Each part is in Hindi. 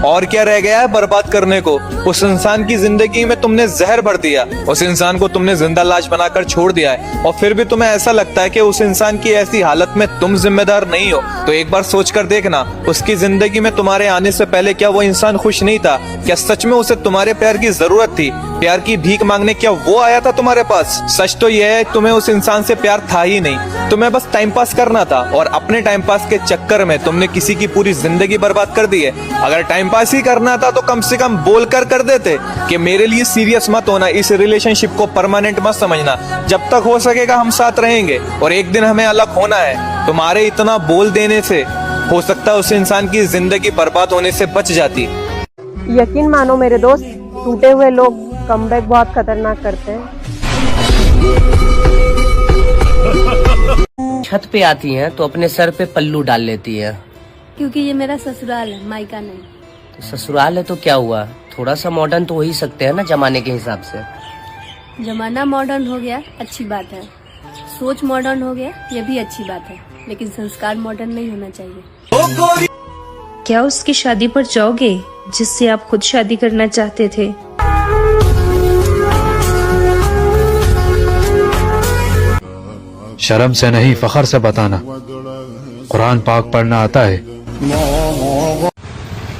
और क्या रह गया है बर्बाद करने को। उस इंसान की जिंदगी में तुमने जहर भर दिया, उस इंसान को तुमने जिंदा लाश बनाकर छोड़ दिया है, और फिर भी तुम्हें ऐसा लगता है कि उस इंसान की ऐसी हालत में तुम जिम्मेदार नहीं हो। तो एक बार सोच कर देखना, उसकी जिंदगी में तुम्हारे आने से पहले क्या वो इंसान खुश नहीं था? क्या सच में उसे तुम्हारे प्यार की जरूरत थी? प्यार की भीख मांगने क्या वो आया था तुम्हारे पास? सच तो यह है, तुम्हें उस इंसान से प्यार था ही नहीं, तुम्हें बस टाइम पास करना था, और अपने टाइम पास के चक्कर में तुमने किसी की पूरी जिंदगी बर्बाद कर दी है। अगर टाइम पास ही करना था तो कम से कम बोल कर देते कि मेरे लिए सीरियस मत होना, इस रिलेशनशिप को परमानेंट मत समझना, जब तक हो सकेगा हम साथ रहेंगे और एक दिन हमें अलग होना है। तुम्हारे इतना बोल देने से हो सकता है उस इंसान की जिंदगी बर्बाद होने से बच जाती। यकीन मानो मेरे दोस्त, टूटे हुए लोग कमबैक बहुत खतरनाक करते हैं। छत पे आती हैं तो अपने सर पे पल्लू डाल लेती है। क्योंकि ये मेरा ससुराल है, मायका नहीं। तो ससुराल है तो क्या हुआ, थोड़ा सा मॉडर्न तो हो ही सकते हैं ना जमाने के हिसाब से। जमाना मॉडर्न हो गया, अच्छी बात है। सोच मॉडर्न हो गया, ये भी अच्छी बात है, लेकिन संस्कार मॉडर्न नहीं होना चाहिए। क्या उसकी शादी पर जाओगे जिससे आप खुद शादी करना चाहते थे? शर्म से नहीं फखर से बताना, कुरान पाक पढ़ना आता है?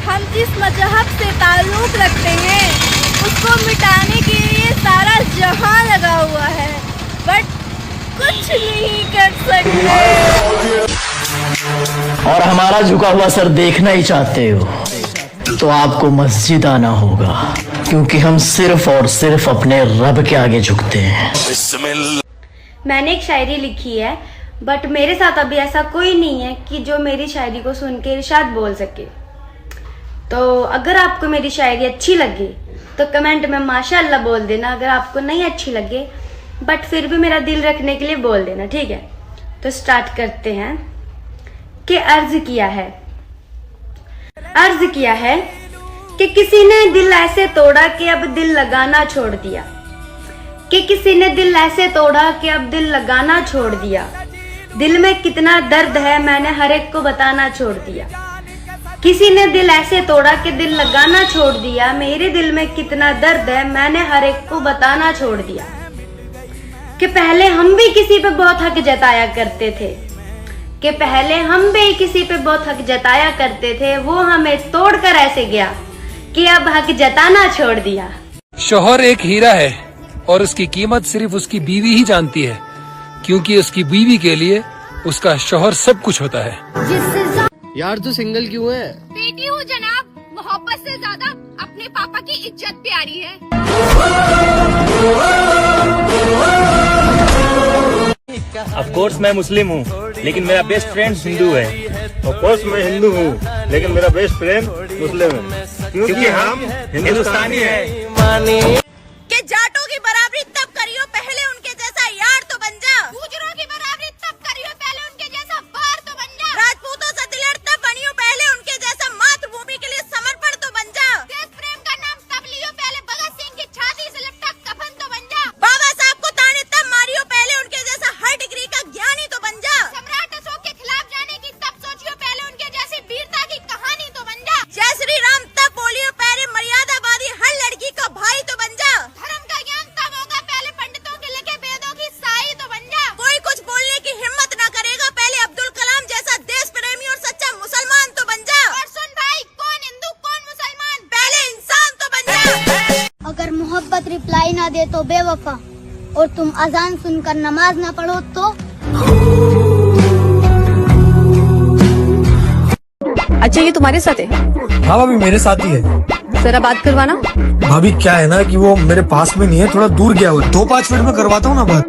हम जिस मजहब से ताल्लुक रखते हैं उसको मिटाने के लिए सारा जहां लगा हुआ है, बट कुछ नहीं कर सकते। और हमारा झुका हुआ सर देखना ही चाहते हो तो आपको मस्जिद आना होगा, क्योंकि हम सिर्फ और सिर्फ अपने रब के आगे झुकते हैं। मैंने एक शायरी लिखी है, बट मेरे साथ अभी ऐसा कोई नहीं है कि जो मेरी शायरी को सुन के इरशाद बोल सके। तो अगर आपको मेरी शायरी अच्छी लगे तो कमेंट में माशाअल्लाह बोल देना। अगर आपको नहीं अच्छी लगे बट फिर भी मेरा दिल रखने के लिए बोल देना, ठीक है? तो स्टार्ट करते हैं कि अर्ज किया है कि किसी ने दिल ऐसे तोड़ा कि अब दिल लगाना छोड़ दिया, कि किसी ने दिल ऐसे तोड़ा कि अब दिल लगाना छोड़ दिया। दिल में कितना दर्द है मैंने हर एक को बताना छोड़ दिया। किसी ने दिल ऐसे तोड़ा कि दिल लगाना छोड़ दिया। मेरे दिल में कितना दर्द है मैंने हर एक को बताना छोड़ दिया। कि पहले हम भी किसी पे बहुत हक जताया करते थे, कि पहले हम भी किसी पे बहुत हक जताया करते थे। वो हमें तोड़कर ऐसे गया कि अब हक जताना छोड़ दिया। शोहर एक हीरा है और उसकी कीमत सिर्फ उसकी बीवी ही जानती है, क्योंकि उसकी बीवी के लिए उसका शोहर सब कुछ होता है। यार तू सिंगल क्यों है? बेटी हूँ जनाब, मोहब्बत से ज्यादा अपने पापा की इज्जत प्यारी है। ऑफ कोर्स मैं मुस्लिम हूँ लेकिन मेरा बेस्ट फ्रेंड हिंदू है। ऑफ कोर्स मैं हिंदू हूँ लेकिन मेरा बेस्ट फ्रेंड मुस्लिम है, क्योंकि हम हिंदुस्तानी हैं। कि जाटों की बराबरी तब करियो पहले उनके जैसा यार तो बन जा। गुजरों की बराबरी तब करियो पहले उनके जैसा बार तो बन जा। राजपूतों से दिलेर तब बनियो पहले उनके जैसा मातृभूमि के लिए समर्पण तो बन जा। देश प्रेम का नाम तब लियो पहले भगत सिंह की छाती से लिपटा कफन तो बन जा। बाबा साहब को ताने तब मारियो पहले उनके जैसा हर डिग्री का ज्ञानी तो बन जा। सम्राट अशोक के खिलाफ जाने की तब सोचियो पहले उनके जैसी वीरता की कहानी तो बन जा। जय श्री राम तब बोलियो पहले मर्यादावादी हर लड़की का भाई तो बन जा। धर्म का ज्ञान तब होगा पहले पंडितों के लिखे वेदों की साई तो बन जा। कोई कुछ बोलने की हिम्मत ना करेगा पहले अब्दुल कलाम जैसा देश प्रेमी और सच्चा मुसलमान तो बन जा। और सुन भाई, कौन हिंदू कौन मुसलमान, पहले इंसान तो बन जा। अगर मोहब्बत रिप्लाई ना दे तो बेवफा, और तुम अजान सुनकर नमाज ना पढ़ो तो। अच्छा, ये तुम्हारे साथ है? हाँ भाभी, मेरे साथ ही है। जरा बात करवाना। भाभी क्या है ना कि वो मेरे पास में नहीं है, थोड़ा दूर गया हुआ। 2-5 मिनट में करवाता हूँ ना बात।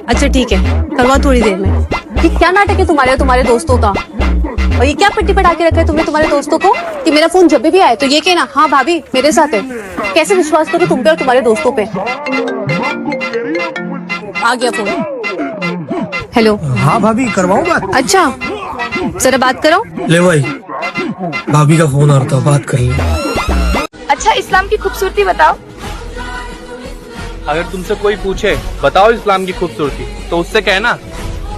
अच्छा ठीक है, करवा थोड़ी देर में। ये क्या नाटक है तुम्हारे दोस्तों का? और ये क्या पट्टी पटा के रखा है तुमने तुम्हारे दोस्तों को कि मेरा फोन जब भी आए तो ये कहना हाँ भाभी मेरे साथ है। कैसे विश्वास करूँ तुम पे और तुम्हारे दोस्तों पे? आ गया फोन। हेलो। हाँ भाभी, करवाऊँ बात? अच्छा, जरा बात करो। ले भाई, भाभी का फोन आ रहा था, बात कर ले। अच्छा, इस्लाम की खूबसूरती बताओ। अगर तुमसे कोई पूछे बताओ इस्लाम की खूबसूरती, तो उससे कहना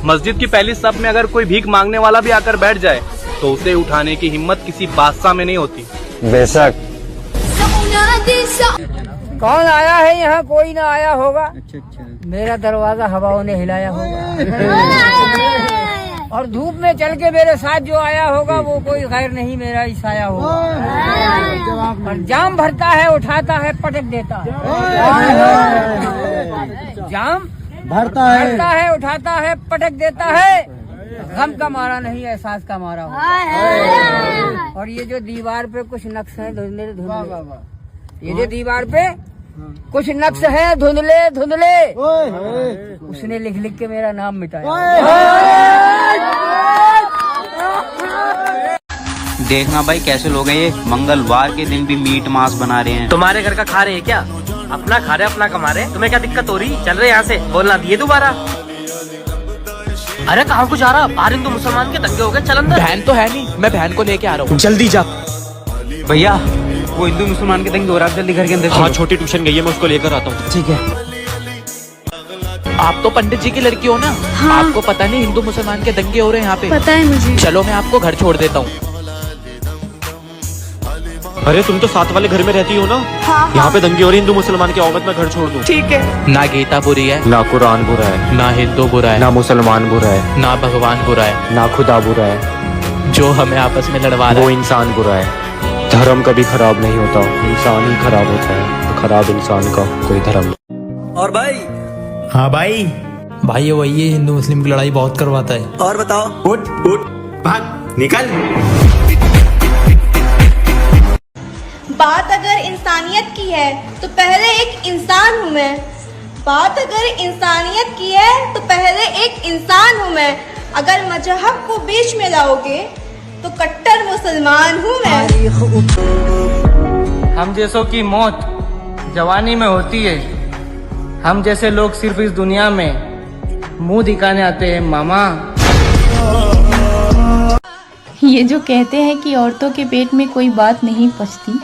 मस्जिद की पहली सफ में अगर कोई भीख मांगने वाला भी आकर बैठ जाए तो उसे उठाने की हिम्मत किसी बादशाह में नहीं होती, बेशक। कौन आया है यहाँ? कोई ना आया होगा। मेरा दरवाजा हवाओं ने हिलाया होगा। और धूप में चल के मेरे साथ जो आया होगा वो कोई गैर नहीं, मेरा ही साया होगा। और जाम भरता है, उठाता है, पटक देता है। जाम भरता है, उठाता है, पटक देता है। गम का मारा नहीं, एहसास का मारा हो। और ये जो दीवार पे कुछ नक्श है धुंधले धुंधले, ये जो दीवार पे कुछ नक्श है धुंधले धुंधले, उसने लिख लिख के मेरा नाम मिटाया। देखना भाई कैसे लोग हैं ये, मंगलवार के दिन भी मीट मांस बना रहे हैं। तुम्हारे घर का खा रहे हैं क्या? अपना खा रहे अपना कमा रहे, तुम्हें क्या दिक्कत हो रही? चल रहे यहाँ से, बोलना दिए दोबारा। अरे कहाँ को जा रहा? बाहर हिंदू मुसलमान के दंगे हो गए, चल अंदर। बहन तो है नहीं, मैं बहन को लेके आ रहा हूँ। जल्दी जा भैया वो हिंदू मुसलमान के दंगे हो रहा है, जल्दी घर के अंदर। हाँ छोटी ट्यूशन गई है, मैं उसको लेकर आता हूँ। ठीक है। आप तो पंडित जी की लड़की हो ना? हाँ। आपको पता नहीं हिंदू मुसलमान के दंगे हो रहे हैं यहाँ पे? पता है मुझे। चलो मैं आपको घर छोड़ देता हूँ। अरे तुम तो साथ वाले घर में रहती हो ना? हाँ। यहाँ पे दंगे हो रहे हिंदू मुसलमान के, औमत में घर छोड़ दूँ? ठीक है। ना गीता बुरी है, ना कुरान बुरा है, ना हिंदू बुरा है, ना मुसलमान बुरा है, ना भगवान बुरा है, ना खुदा बुरा है। जो हमें आपस में लड़वा रहा वो है इंसान बुरा है। धर्म कभी खराब नहीं होता, इंसान ही खराब होता है। तो खराब इंसान का कोई धर्म नहीं। और भाई? हाँ भाई। भाई ये वही है, हिंदू मुस्लिम की लड़ाई बहुत करवाता है। और बताओ। उठ उठ भाग निकल। बात अगर इंसानियत की है तो पहले एक इंसान हूँ मैं। बात अगर इंसानियत की है तो पहले एक इंसान हूँ मैं। अगर मजहब को बीच में लाओगे तो कट्टर मुसलमान हूँ मैं। हम जैसों की मौत जवानी में होती है, हम जैसे लोग सिर्फ इस दुनिया में मुंह दिखाने आते हैं मामा। ये जो कहते हैं कि औरतों के पेट में कोई बात नहीं पचती,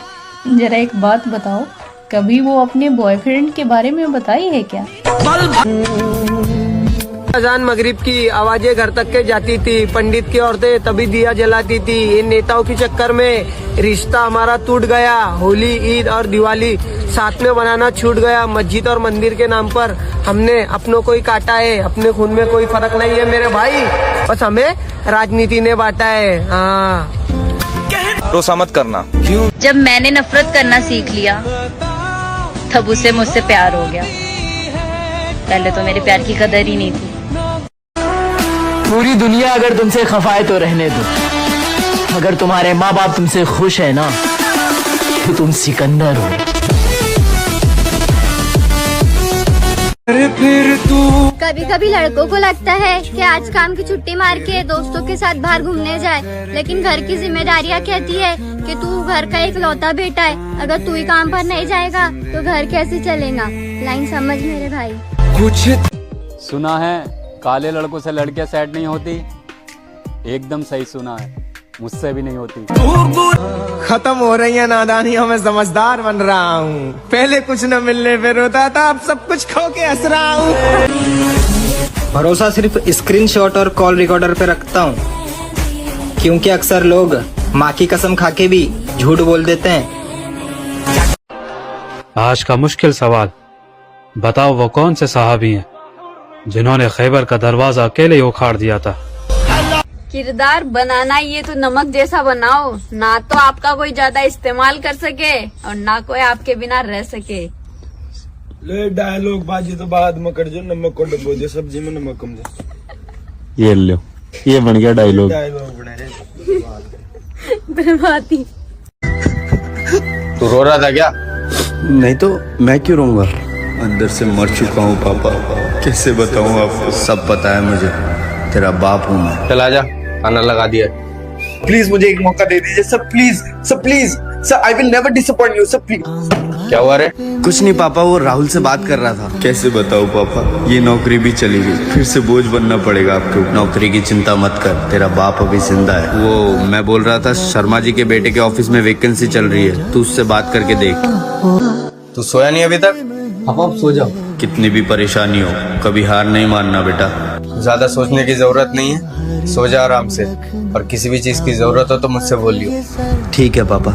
जरा एक बात बताओ, कभी वो अपने बॉयफ्रेंड के बारे में बताई है क्या? अजान मगरिब की आवाजें घर तक के जाती थी, पंडित की औरतें तभी दिया जलाती थी। इन नेताओं के चक्कर में रिश्ता हमारा टूट गया। होली, ईद और दिवाली साथ में बनाना छूट गया। मस्जिद और मंदिर के नाम पर हमने अपनों को ही काटा है, अपने खून में कोई फर्क नहीं है मेरे भाई, बस हमें राजनीति ने बांटा है। हाँ भरोसा मत करना। जब मैंने नफरत करना सीख लिया तब उसे मुझसे प्यार हो गया। पहले तो मेरे प्यार की कदर ही नहीं थी। पूरी दुनिया अगर तुमसे खफा है तो रहने दो। अगर तुम्हारे माँ बाप तुमसे खुश है ना तो तुम सिकंदर हो। कभी कभी लड़कों को लगता है कि आज काम की छुट्टी मार के दोस्तों के साथ बाहर घूमने जाए, लेकिन घर की जिम्मेदारियां कहती है कि तू घर का एक लौता बेटा है, अगर तू ही काम पर नहीं जाएगा तो घर कैसे चलेगा। लाइन समझ मेरे भाई। कुछ सुना है काले लड़कों से लड़कियां सेट नहीं होती? एकदम सही सुना है, मुझसे भी नहीं होती। खत्म हो रही है नादानियों में समझदार बन रहा हूँ। पहले कुछ न मिलने पे रोता था, अब सब कुछ खो के हंस रहा हूँ। भरोसा सिर्फ स्क्रीनशॉट और कॉल रिकॉर्डर पे रखता हूँ, क्योंकि अक्सर लोग माँ की कसम खाके भी झूठ बोल देते हैं। आज का मुश्किल सवाल, बताओ वो कौन से सहाबी हैं जिन्होंने खैबर का दरवाजा अकेले ही उखाड़ दिया था? किरदार बनाना ये तो नमक जैसा बनाओ, ना तो आपका कोई ज्यादा इस्तेमाल कर सके और ना कोई आपके बिना रह सके। ले डायलॉग बाजी तो बाद में कर जो, नमक को डुबो दे सब्जी में, नमक कम दे। ये लो, ये बन गया डायलॉग। बर्बादी। तू रो रहा था क्या? नहीं तो मैं क्यों रोऊंगा? अंदर से मर चुका हूँ पापा, कैसे बताऊँ आपको? सब पता है मुझे, तेरा बाप हूँ मैं। चला जा, खाना लगा दिया। प्लीज मुझे एक मौका दे दीजिए sir, please sir, please sir, I will never disappoint you sir, please. क्या हुआ रे? कुछ नहीं पापा, वो राहुल से बात कर रहा था। कैसे बताऊँ पापा, ये नौकरी भी चली गई, फिर से बोझ बनना पड़ेगा आपको। नौकरी की चिंता मत कर, तेरा बाप अभी जिंदा है। वो मैं बोल रहा था, शर्मा जी के बेटे के ऑफिस में वैकेंसी चल रही है, तू उससे बात करके देख। तू सोया नहीं अभी तक? अब सो जाओ। कितनी भी परेशानी हो, कभी हार नहीं मानना बेटा। ज्यादा सोचने की जरूरत नहीं है, सो जा आराम से, और किसी भी चीज की जरूरत हो तो मुझसे बोलियो। ठीक है पापा।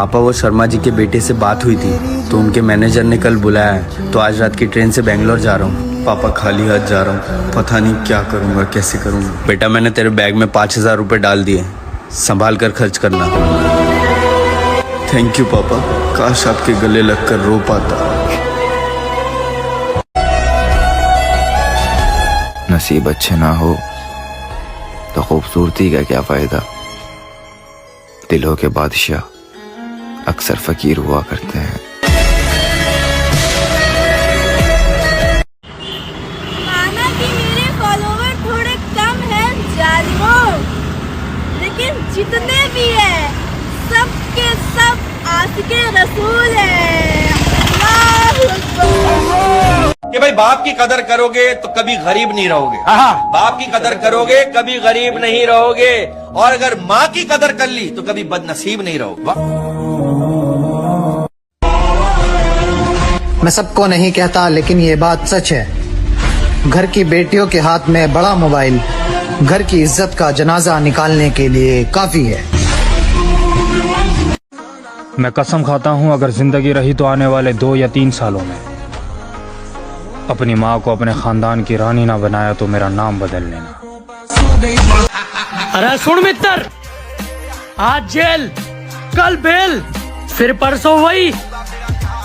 पापा वो शर्मा जी के बेटे से बात हुई थी तो उनके मैनेजर ने कल बुलाया है, तो आज रात की ट्रेन से बेंगलोर जा रहा हूँ। पापा खाली हाथ जा रहा हूँ, पता नहीं क्या करूँगा कैसे करूँगा। बेटा मैंने तेरे बैग में 5,000 रुपये डाल दिए, संभाल कर खर्च करना। थैंक यू पापा, काश आपके गले लगकर रो पाता। नसीब अच्छे ना हो तो खूबसूरती का क्या फायदा। दिलों के बादशाह अक्सर फकीर हुआ करते हैं। माना कि मेरे फॉलोवर थोड़े कम हैं जालिमों, लेकिन जितने भी हैं सब के सब आशिके रसूल हैं। अल्लाहु अकबर। कि भाई बाप की कदर करोगे तो कभी गरीब नहीं रहोगे। बाप की कदर करोगे कभी गरीब नहीं रहोगे, और अगर माँ की कदर कर ली तो कभी बदनसीब नहीं रहोगे। मैं सबको नहीं कहता, लेकिन ये बात सच है। घर की बेटियों के हाथ में बड़ा मोबाइल घर की इज्जत का जनाजा निकालने के लिए काफी है। मैं कसम खाता हूँ अगर जिंदगी रही तो आने वाले 2 या 3 सालों में अपनी माँ को अपने खानदान की रानी ना बनाया तो मेरा नाम बदल लेना। अरे सुन मित्र, आज जेल कल बेल फिर परसों वही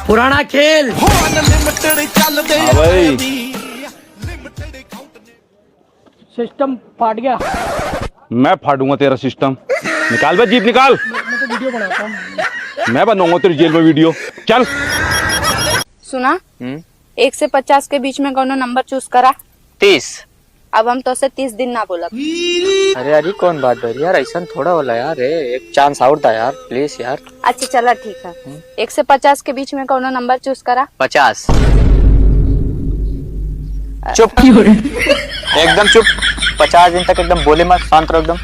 पुराना खेल। भाई सिस्टम फाट गया। मैं फाड़ूंगा तेरा सिस्टम। निकाल बे जीप निकाल। मैं तो वीडियो बनाता हूँ। मैं बनाऊंगा तेरी जेल में वीडियो। चल। सुना 1 से 50 के बीच में कौन नंबर चूज करा? 30। अब हम तो से 30 दिन ना बोला। अरे यार कौन बात है यार, ऐसा थोड़ा होला यार, एक चांस और था यार, प्लीज यार। अच्छा चला ठीक है। 1 से 50 के बीच में कौन नंबर चूज करा? 50। चुप एकदम चुप। 50 दिन तक एकदम बोले मत, शांत रहो एकदम।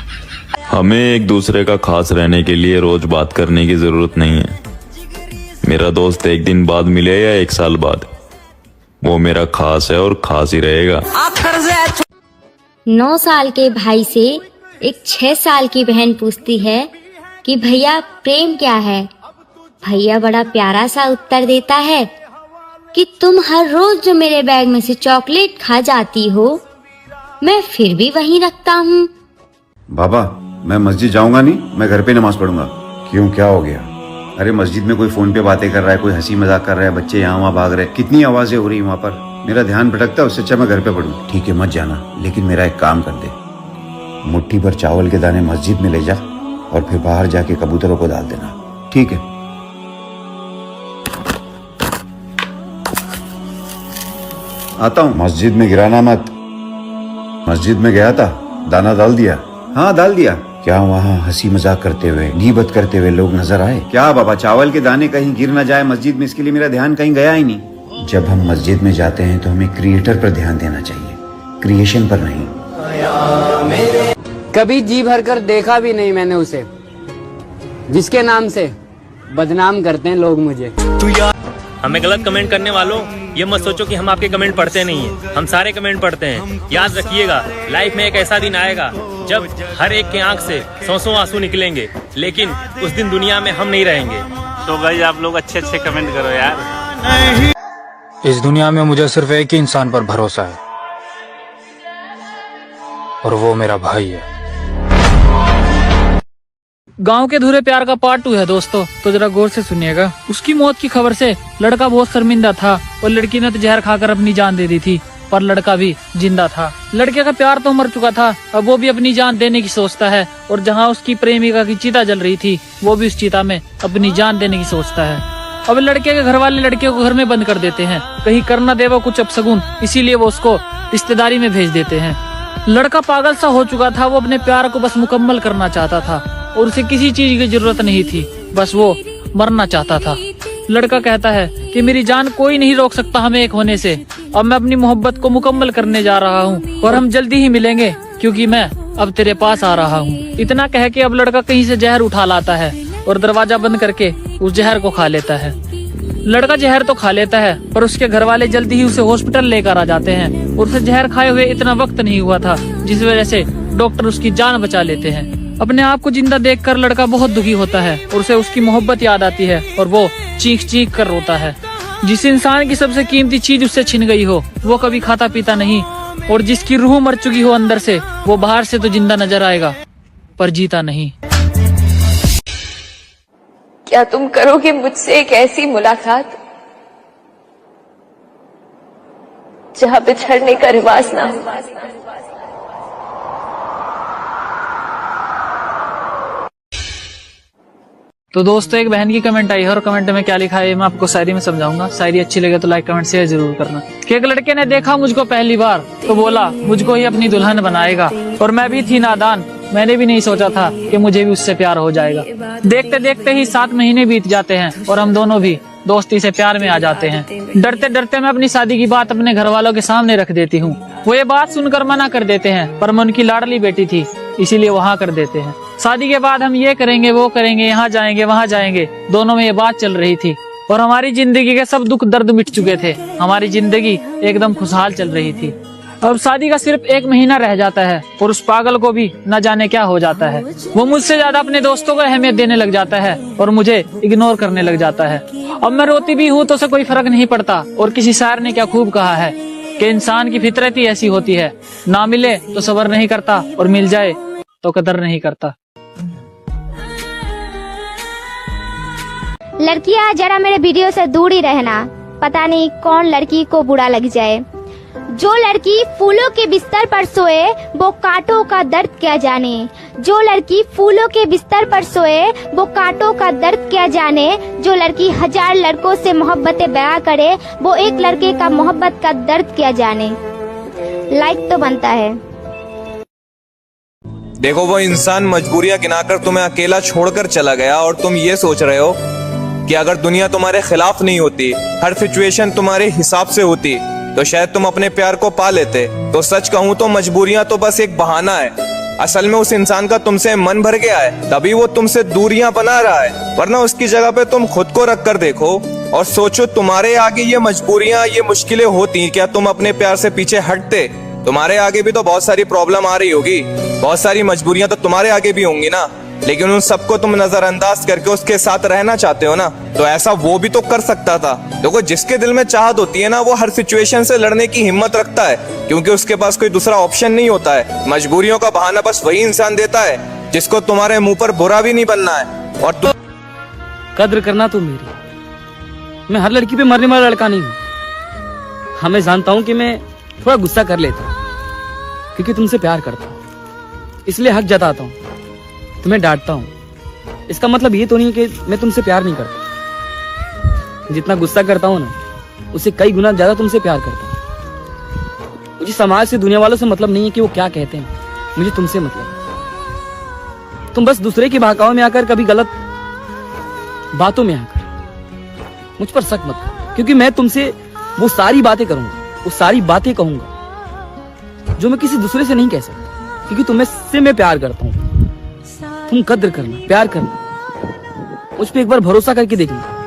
हमें एक दूसरे का खास रहने के लिए रोज बात करने की जरूरत नहीं है। मेरा दोस्त 1 दिन बाद मिले या 1 साल बाद, वो मेरा खास है और खास ही रहेगा। 9 साल के भाई से एक 6 साल की बहन पूछती है कि भैया प्रेम क्या है। भैया बड़ा प्यारा सा उत्तर देता है कि तुम हर रोज जो मेरे बैग में से चॉकलेट खा जाती हो, मैं फिर भी वहीं रखता हूँ। बाबा मैं मस्जिद जाऊंगा नहीं, मैं घर पे नमाज पढ़ूंगा। क्यों, क्या हो गया? अरे मस्जिद में कोई फोन पे बातें कर रहा है, कोई हंसी मजाक कर रहा है, बच्चे यहाँ वहाँ भाग रहे हैं, कितनी आवाजें हो रही है वहाँ पर, मेरा ध्यान भटकता है। उससे अच्छा मैं घर पे पढ़ूं। ठीक है मत जाना, लेकिन मेरा एक काम कर दे, मुट्ठी भर चावल के दाने मस्जिद में ले जा और फिर बाहर जाके कबूतरों को डाल देना, ठीक है? आता हूँ। मस्जिद में गिराना मत। मस्जिद में गया था, दाना डाल दिया? हाँ डाल दिया। क्या वहाँ हंसी मजाक करते हुए, गीबत करते हुए लोग नजर आए? क्या बाबा, चावल के दाने कहीं गिर न जाए मस्जिद में, इसके लिए मेरा ध्यान कहीं गया ही नहीं। जब हम मस्जिद में जाते हैं तो हमें क्रिएटर पर ध्यान देना चाहिए, क्रिएशन पर नहीं। कभी जी भर कर देखा भी नहीं मैंने उसे, जिसके नाम से बदनाम करते हैं लोग मुझे। हमें गलत कमेंट करने वालों, ये मत सोचो कि हम आपके कमेंट पढ़ते नहीं हैं। हम सारे कमेंट पढ़ते हैं। याद रखिएगा, लाइफ में एक ऐसा दिन आएगा जब हर एक के आंख से 100 आंसू निकलेंगे, लेकिन उस दिन दुनिया में हम नहीं रहेंगे। तो भाई आप लोग अच्छे अच्छे कमेंट करो यार। इस दुनिया में मुझे सिर्फ एक ही इंसान पर भरोसा है और वो मेरा भाई है। गांव के अधूरे प्यार का पार्ट 2 है दोस्तों, तो जरा गौर से सुनिएगा। उसकी मौत की खबर से लड़का बहुत शर्मिंदा था और लड़की ने तो जहर खाकर अपनी जान दे दी थी, पर लड़का भी जिंदा था। लड़के का प्यार तो मर चुका था, अब वो भी अपनी जान देने की सोचता है, और जहां उसकी प्रेमिका की चिता जल रही थी, वो भी उस चिता में अपनी जान देने की सोचता है। अब लड़के के घर वाले लड़के को घर में बंद कर देते हैं, कहीं कर न दे वो कुछ अपशगुन, इसीलिए वो उसको रिश्तेदारी में भेज देते हैं। लड़का पागल सा हो चुका था, वो अपने प्यार को बस मुकम्मल करना चाहता था और उसे किसी चीज की जरूरत नहीं थी, बस वो मरना चाहता था। लड़का कहता है कि मेरी जान कोई नहीं रोक सकता हमें एक होने से, अब मैं अपनी मोहब्बत को मुकम्मल करने जा रहा हूँ और हम जल्दी ही मिलेंगे, क्योंकि मैं अब तेरे पास आ रहा हूँ। इतना कह के अब लड़का कहीं से जहर उठा लाता है और दरवाजा बंद करके उस जहर को खा लेता है। लड़का जहर तो खा लेता है, पर उसके घर वाले जल्दी ही उसे हॉस्पिटल लेकर आ जाते हैं और उसे जहर खाए हुए इतना वक्त नहीं हुआ था, जिस वजह से डॉक्टर उसकी जान बचा लेते हैं। अपने आप को जिंदा देखकर लड़का बहुत दुखी होता है और उसे उसकी मोहब्बत याद आती है और वो चीख चीख कर रोता है। जिस इंसान की सबसे कीमती चीज उससे छिन गई हो वो कभी खाता पीता नहीं, और जिसकी रूह मर चुकी हो अंदर से वो बाहर से तो जिंदा नजर आएगा पर जीता नहीं। क्या तुम करोगे मुझसे एक ऐसी मुलाकात जहाँ बिछड़ने का रिवाज ना हो? तो दोस्तों एक बहन की कमेंट आई है और कमेंट में क्या लिखा है मैं आपको शायरी में समझाऊंगा। शायरी अच्छी लगे तो लाइक कमेंट शेयर जरूर करना। कि एक लड़के ने देखा मुझको पहली बार तो बोला मुझको ही अपनी दुल्हन बनाएगा, और मैं भी थी नादान, मैंने भी नहीं सोचा था कि मुझे भी उससे प्यार हो जाएगा। देखते देखते ही 7 महीने बीत जाते हैं और हम दोनों भी दोस्ती से प्यार में आ जाते हैं। डरते डरते मैं अपनी शादी की बात अपने घर वालों के सामने रख देती हूँ। वो ये बात सुनकर मना कर देते हैं, पर मैं उनकी लाडली बेटी थी इसीलिए वहाँ कर देते हैं। शादी के बाद हम ये करेंगे वो करेंगे, यहाँ जाएंगे वहाँ जाएंगे, दोनों में ये बात चल रही थी और हमारी जिंदगी के सब दुख दर्द मिट चुके थे। हमारी जिंदगी एकदम खुशहाल चल रही थी। अब शादी का सिर्फ 1 महीना रह जाता है और उस पागल को भी न जाने क्या हो जाता है। वो मुझसे ज्यादा अपने दोस्तों को अहमियत देने लग जाता है और मुझे इग्नोर करने लग जाता है। अब मैं रोती भी हूँ तो उसे कोई फर्क नहीं पड़ता। और किसी शायर ने क्या खूब कहा है कि इंसान की फितरत ही ऐसी होती है, ना मिले तो सब्र नहीं करता और मिल जाए तो कदर नहीं करता। लड़कियां जरा मेरे वीडियो से दूर ही रहना, पता नहीं कौन लड़की को बुरा लग जाए। जो लड़की फूलों के बिस्तर पर सोए वो कांटों का दर्द क्या जाने। जो लड़की फूलों के बिस्तर पर सोए वो कांटों का दर्द क्या जाने। जो लड़की 1000 लड़कों से मोहब्बतें बयां करे वो एक लड़के का मोहब्बत का दर्द क्या जाने। लाइक तो बनता है। देखो वो इंसान मजबूरियां गिनाकर तुम्हें अकेला छोड़कर चला गया और तुम ये सोच रहे हो कि अगर दुनिया तुम्हारे खिलाफ नहीं होती, हर सिचुएशन तुम्हारे हिसाब से होती तो शायद तुम अपने प्यार को पा लेते। तो सच कहूँ तो मजबूरियां तो बस एक बहाना है। असल में उस इंसान का तुमसे मन भर गया है, तभी वो तुमसे दूरियां बना रहा है। वरना उसकी जगह पे तुम खुद को रख कर देखो और सोचो तुम्हारे आगे ये मजबूरियां, ये मुश्किलें होती, क्या तुम अपने प्यार से पीछे हटते? तुम्हारे आगे भी तो बहुत सारी प्रॉब्लम आ रही होगी, बहुत सारी मजबूरियां तो तुम्हारे आगे भी होंगी ना, लेकिन उन सबको तुम नजरअंदाज करके उसके साथ रहना चाहते हो ना। तो ऐसा वो भी तो कर सकता था। देखो जिसके दिल में चाहत होती है ना वो हर सिचुएशन से लड़ने की हिम्मत रखता है, क्योंकि उसके पास कोई दूसरा ऑप्शन नहीं होता है। मजबूरियों का बहाना बस वही इंसान देता है जिसको तुम्हारे मुंह पर बुरा भी नहीं बनना है। और तुम कद्र करना तो मेरी, मैं हर लड़की पे मरने वाला लड़का नहीं हूँ। हाँ मैं जानता हूँ कि मैं थोड़ा गुस्सा कर लेता हूँ क्योंकि तुमसे प्यार करता हूँ, इसलिए हक जताता हूँ, तुम्हें डांटता हूँ। इसका मतलब ये तो नहीं कि मैं तुमसे प्यार नहीं करता। जितना गुस्सा करता हूँ ना उससे कई गुना ज्यादा तुमसे प्यार करता हूँ। मुझे समाज से, दुनिया वालों से मतलब नहीं है कि वो क्या कहते हैं, मुझे तुमसे मतलब। तुम बस दूसरे की बहकावे में आकर, कभी गलत बातों में आकर मुझ पर शक मत करो, क्योंकि मैं तुमसे वो सारी बातें करूंगा, वो सारी बातें कहूंगा जो मैं किसी दूसरे से नहीं कह सकता, क्योंकि तुम्हें से मैं प्यार करता हूँ। तुम कद्र करना, प्यार करना, मुझ पे एक बार भरोसा करके देखना।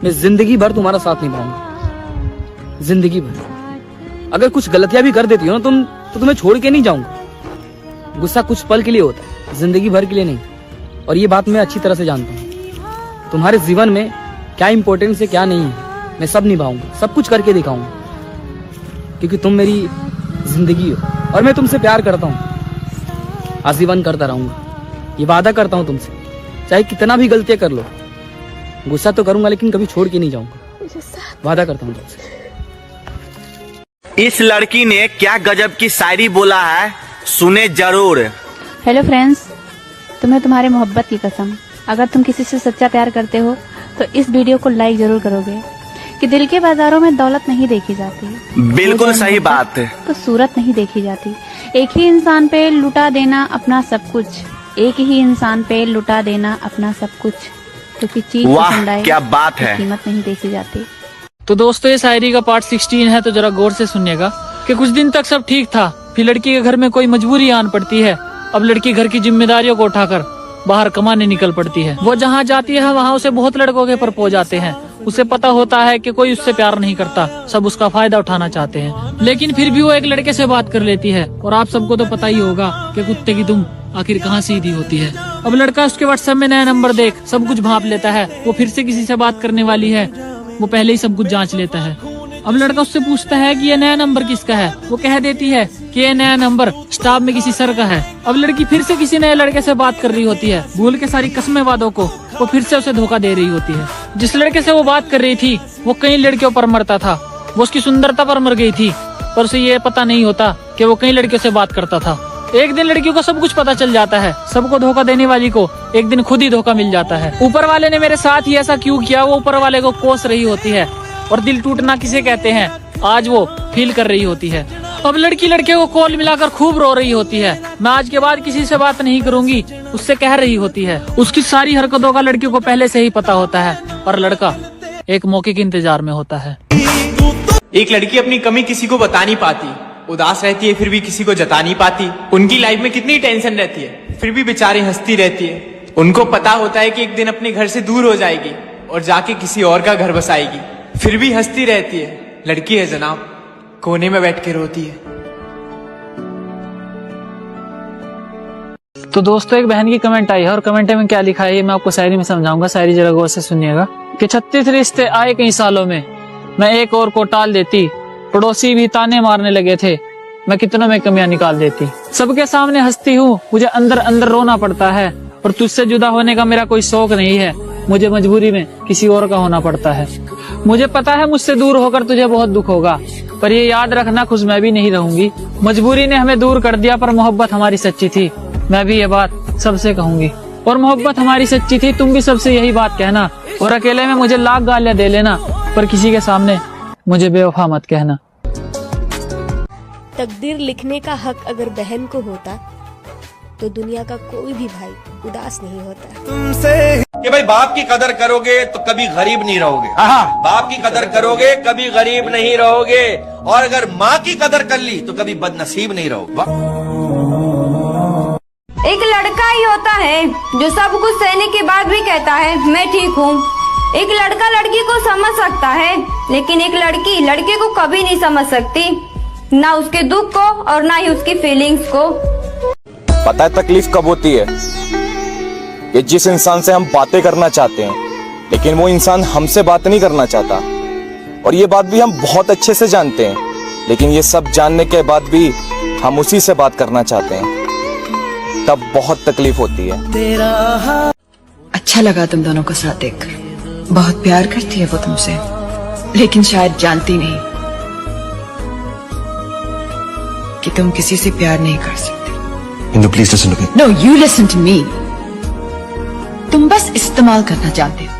मैं जिंदगी भर तुम्हारा साथ निभाऊंगा, जिंदगी भर। अगर कुछ गलतियां भी कर देती हो ना तुम, तो तुम्हें छोड़ के नहीं जाऊंगा। गुस्सा कुछ पल के लिए होता है, जिंदगी भर के लिए नहीं। और ये बात मैं अच्छी तरह से जानता हूँ। तुम्हारे जीवन में क्या इंपॉर्टेंस है क्या नहीं है, मैं सब निभाऊंगा, सब कुछ करके दिखाऊंगा, क्योंकि तुम मेरी जिंदगी हो और मैं तुमसे प्यार करता हूँ, आजीवन करता रहूंगा। ये वादा करता हूँ तुमसे, चाहे कितना भी गलतियां कर लो, गुस्सा तो करूंगा लेकिन कभी छोड़ के नहीं जाऊंगा, वादा करता हूँ तुमसे। इस लड़की ने क्या गजब की शायरी बोला है, सुने जरूर। हेलो फ्रेंड्स, तुम्हें तुम्हारे मोहब्बत की कसम, अगर तुम किसी से सच्चा प्यार करते हो तो इस वीडियो को लाइक जरूर करोगे। कि दिल के बाजारों में दौलत नहीं देखी जाती, बिल्कुल सही बात है, तो सूरत नहीं देखी जाती। एक ही इंसान पे लुटा देना अपना सब कुछ, एक ही इंसान पे लुटा देना अपना सब कुछ, क्योंकि चीज वाह क्या बात है, कीमत नहीं देखी जाती। तो दोस्तों ये शायरी का पार्ट 16 है, तो जरा गौर से सुनिएगा। कि कुछ दिन तक सब ठीक था, फिर लड़की के घर में कोई मजबूरी आन पड़ती है। अब लड़की घर की जिम्मेदारियों को उठाकर बाहर कमाने निकल पड़ती है। वो जहाँ जाती है वहाँ उसे बहुत लड़कों के प्रपोज आते हैं उसे पता होता है कि कोई उससे प्यार नहीं करता, सब उसका फायदा उठाना चाहते हैं, लेकिन फिर भी वो एक लड़के से बात कर लेती है। और आप सबको तो पता ही होगा कि कुत्ते की दुम आखिर कहाँ सीधी होती है। अब लड़का उसके व्हाट्सएप में नया नंबर देख सब कुछ भांप लेता है, वो फिर से किसी से बात करने वाली है, वो पहले ही सब कुछ जांच लेता है। अब लड़का उससे पूछता है कि ये नया नंबर किसका है, वो कह देती है कि ये नया नंबर स्टाफ में किसी सर का है। अब लड़की फिर से किसी नए लड़के से बात कर रही होती है, भूल के सारी कस्में वादों को वो फिर से उसे धोखा दे रही होती है। जिस लड़के से वो बात कर रही थी वो कई लड़कियों पर मरता था, वो उसकी सुंदरता पर मर गई थी, पर उसे ये पता नहीं होता कि वो कई लड़कियों से बात करता था। एक दिन लड़की को सब कुछ पता चल जाता है, सबको धोखा देने वाली को एक दिन खुद ही धोखा मिल जाता है। ऊपर वाले ने मेरे साथ ही ऐसा क्यों किया, वो ऊपर वाले को कोस रही होती है। और दिल टूटना किसे कहते हैं आज वो फील कर रही होती है। अब लड़की लड़के को कॉल मिलाकर खूब रो रही होती है, मैं आज के बाद किसी से बात नहीं करूंगी, उससे कह रही होती है। उसकी सारी हरकतों का लड़की को पहले से ही पता होता है, पर लड़का एक मौके के इंतजार में होता है। एक लड़की अपनी कमी किसी को बता नहीं पाती, उदास रहती है फिर भी किसी को जता नहीं पाती। उनकी लाइफ में कितनी टेंशन रहती है, फिर भी बेचारी हंसती रहती है। उनको पता होता है कि एक दिन अपने घर से दूर हो जाएगी और जाके किसी और का घर बसाएगी, फिर भी हंसती रहती है। लड़की है जनाब, कोने में बैठ के रोती है। तो दोस्तों एक बहन की कमेंट आई है और कमेंट में क्या लिखा है ये मैं आपको शायरी में समझाऊंगा, शायरी जरा गौर से सुनिएगा। कि 36 रिश्ते आए कई सालों में, मैं एक और को टाल देती, पड़ोसी भी ताने मारने लगे थे, मैं कितनों में कमियां निकाल देती। सबके सामने हंसती हूँ, मुझे अंदर अंदर रोना पड़ता है, और तुझसे जुदा होने का मेरा कोई शौक नहीं है, मुझे मजबूरी में किसी और का होना पड़ता है। मुझे पता है मुझसे दूर होकर तुझे बहुत दुख होगा, पर ये याद रखना खुश मैं भी नहीं रहूंगी। मजबूरी ने हमें दूर कर दिया, पर मोहब्बत हमारी सच्ची थी, मैं भी ये बात सबसे कहूंगी। और मोहब्बत हमारी सच्ची थी, तुम भी सबसे यही बात कहना। और अकेले में मुझे लाख गालियां दे लेना, पर किसी के सामने मुझे बेवफा मत कहना। तकदीर लिखने का हक अगर बहन को होता तो दुनिया का कोई भी भाई उदास नहीं होता। तुमसे कि भाई बाप की कदर करोगे तो कभी गरीब नहीं रहोगे, बाप की कदर करोगे कभी गरीब नहीं रहोगे, और अगर माँ की कदर कर ली तो कभी बदनसीब नहीं रहोगे। एक लड़का ही होता है जो सब कुछ सहने के बाद भी कहता है मैं ठीक हूँ। एक लड़का लड़की को समझ सकता है, लेकिन एक लड़की लड़के को कभी नहीं समझ सकती, ना उसके दुख को और ना ही उसकी फीलिंग्स को। पता है तकलीफ कब होती है? कि जिस इंसान से हम बातें करना चाहते हैं लेकिन वो इंसान हमसे बात नहीं करना चाहता, और ये बात भी हम बहुत अच्छे से जानते हैं, लेकिन ये सब जानने के बाद भी हम उसी से बात करना चाहते हैं, तब बहुत तकलीफ होती है। अच्छा लगा तुम दोनों को साथ देखकर, बहुत प्यार करती है वो तुमसे, लेकिन शायद जानती नहीं कि तुम किसी से प्यार नहीं कर सकते। Indu please listen to me. No you listen to me. तुम बस इस्तेमाल करना जानते हो।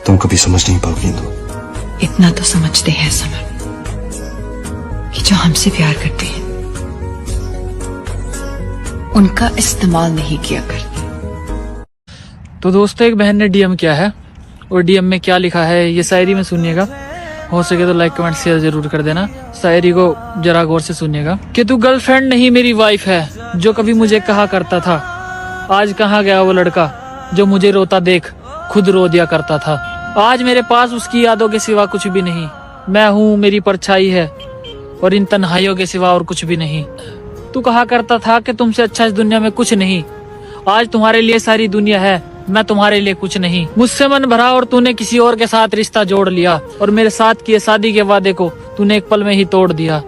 तुम कभी समझ नहीं पाओगी इंदु। इतना तो समझते हैं समर कि जो हमसे प्यार करते हैं उनका इस्तेमाल नहीं किया करते। तो दोस्तों एक बहन ने डीएम किया है, और डीएम में क्या लिखा है ये शायरी में सुनिएगा। हो सके तो लाइक कमेंट शेयर जरूर कर देना। शायरी को जरा गौर से सुनिएगा। कि तू गर्लफ्रेंड नहीं मेरी वाइफ है, जो कभी मुझे कहा करता था, आज कहाँ गया वो लड़का जो मुझे रोता देख खुद रो दिया करता था। आज मेरे पास उसकी यादों के सिवा कुछ भी नहीं, मैं हूँ मेरी परछाई है, और इन तन्हाइयों के सिवा और कुछ भी नहीं। तू कहा करता था कि तुमसे अच्छा इस दुनिया में कुछ नहीं, आज तुम्हारे लिए सारी दुनिया है, मैं तुम्हारे लिए कुछ नहीं। मुझसे मन भरा और तूने किसी और के साथ रिश्ता जोड़ लिया, और मेरे साथ किए शादी के वादे को तूने एक पल में ही तोड़ दिया।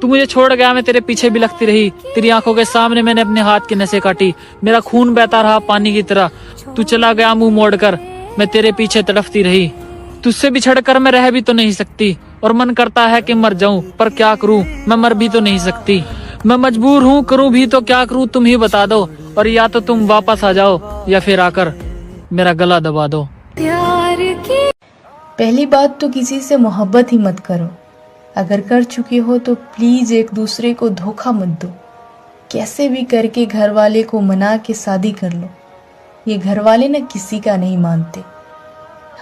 तू मुझे छोड़ गया, मैं तेरे पीछे बिलखती रही, तेरी आंखों के सामने मैंने अपने हाथ की नसें काटी, मेरा खून बहता रहा पानी की तरह। तू चला गया मुंह मोड़कर, मैं तेरे पीछे तड़फती रही। तुझसे बिछड़कर मैं रह भी तो नहीं सकती, और मन करता है कि मर जाऊं, पर क्या करूं, मैं मर भी तो नहीं सकती। मैं मजबूर हूँ, करूँ भी तो क्या करूँ तुम ही बता दो, और या तो तुम वापस आ जाओ या फिर आकर मेरा गला दबा दो। पहली बात तो किसी से मोहब्बत ही मत करो, अगर कर चुके हो तो प्लीज एक दूसरे को धोखा मत दो। कैसे भी करके घर वाले को मना के शादी कर लो, ये घर वाले ना किसी का नहीं मानते।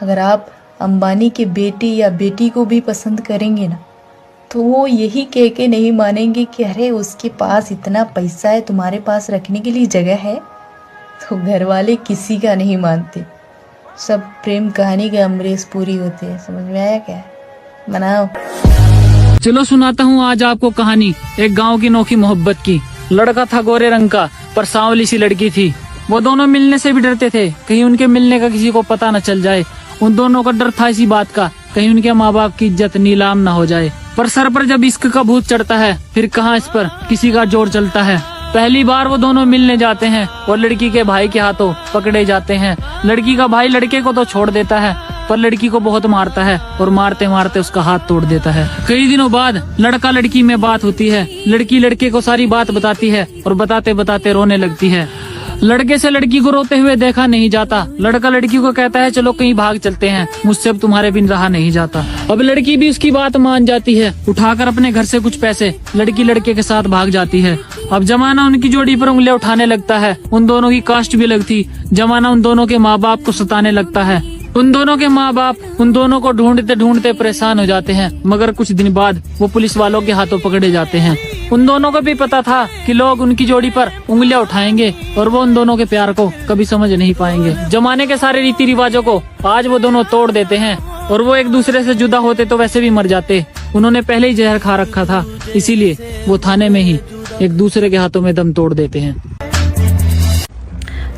अगर आप अंबानी के बेटे या बेटी को भी पसंद करेंगे ना, तो वो यही कह के नहीं मानेंगे कि अरे उसके पास इतना पैसा है, तुम्हारे पास रखने के लिए जगह है। तो घर वाले किसी का नहीं मानते, सब प्रेम कहानी के अमरीश पूरी होती है। समझ में आया क्या? बनाओ। चलो सुनाता हूँ आज आपको कहानी एक गांव की अनोखी मोहब्बत की। लड़का था गोरे रंग का, पर सांवली सी लड़की थी। वो दोनों मिलने से भी डरते थे, कहीं उनके मिलने का किसी को पता न चल जाए। उन दोनों का डर था इसी बात का, कहीं उनके माँ बाप की इज्जत नीलाम न हो जाए। पर सर पर जब इश्क का भूत चढ़ता है, फिर कहाँ इस पर किसी का जोर चलता है। पहली बार वो दोनों मिलने जाते हैं और लड़की के भाई के हाथों पकड़े जाते हैं। लड़की का भाई लड़के को तो छोड़ देता है, पर लड़की को बहुत मारता है और मारते मारते उसका हाथ तोड़ देता है। कई दिनों बाद लड़का लड़की में बात होती है। लड़की लड़के को सारी बात बताती है और बताते बताते रोने लगती है। लड़के से लड़की को रोते हुए देखा नहीं जाता। लड़का लड़की को कहता है चलो कहीं भाग चलते हैं, मुझसे अब तुम्हारे बिन रहा नहीं जाता। अब लड़की भी उसकी बात मान जाती है। उठाकर अपने घर से कुछ पैसे लड़की लड़के के साथ भाग जाती है। अब जमाना उनकी जोड़ी पर उंगलियां उठाने लगता है। उन दोनों की कास्ट भी लगती। जमाना उन दोनों के माँ बाप को सताने लगता है। उन दोनों के माँ बाप उन दोनों को ढूंढते ढूंढते परेशान हो जाते हैं, मगर कुछ दिन बाद वो पुलिस वालों के हाथों पकड़े जाते हैं। उन दोनों को भी पता था कि लोग उनकी जोड़ी पर उंगलियां उठाएंगे और वो उन दोनों के प्यार को कभी समझ नहीं पाएंगे। जमाने के सारे रीति रिवाजों को आज वो दोनों तोड़ देते हैं और वो एक दूसरे से जुदा होते तो वैसे भी मर जाते। उन्होंने पहले ही जहर खा रखा था, इसीलिए वो थाने में ही एक दूसरे के हाथों में दम तोड़ देते हैं।